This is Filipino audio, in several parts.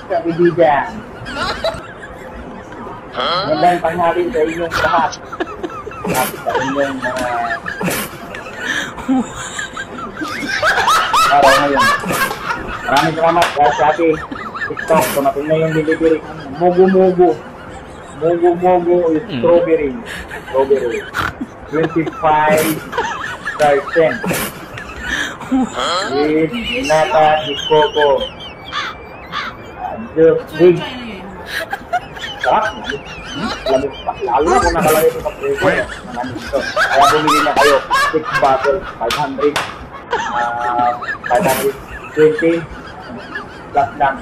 Sabi di dyan. Magandang panghali sa inyong lahat. Sa inyong mga araw ngayon. Maraming salamat sa ating TikTok. Tumating na yung delivery. Mugu-mugu. Mugu-mugu is strawberry. Strawberry. 25%. With nata di coco. The big. Sarap. Lamig pa. Lalo na kung nakalagay ito sa preso. Maraming ito. Kaya bumili na kayo. 6 bottles, 500. 520. Plus lang.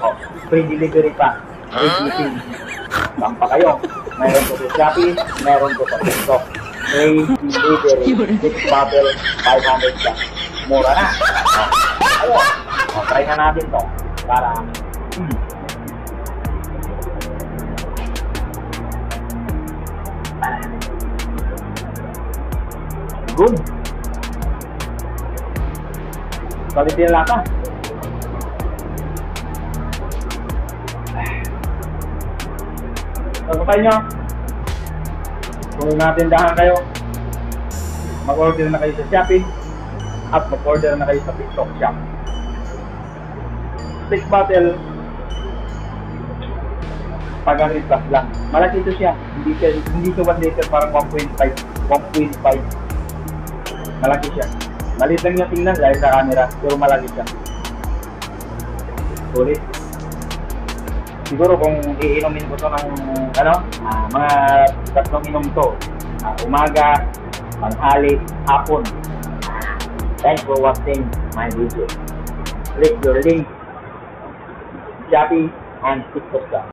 Oh, free delivery pa. Free shipping. Saan pa kayo? Meron ko sa Shopee. Meron ko sa TikTok. Free delivery. 6 bottles, 500 plus. Mura na. Oh, ayun. Oh, try na natin to. Para good. Quality yung lata. Pagpapay nyo, kung natindahan kayo, mag-order na kayo sa Shopee at mag-order na kayo sa TikTok Shop. 6 bottle, 500 plus lang. Malaki ito siya. Hindi siya 1 liter, parang 1.5. Malaki siya. Maliit lang yung tingnan dahil sa camera, pero malaki siya. Sulit. Siguro kung iinumin ko ito ng mga 3 inom ito. Umaga, tanghali, hapon. Thanks for watching my video. Click your link, Shopee and TikTok.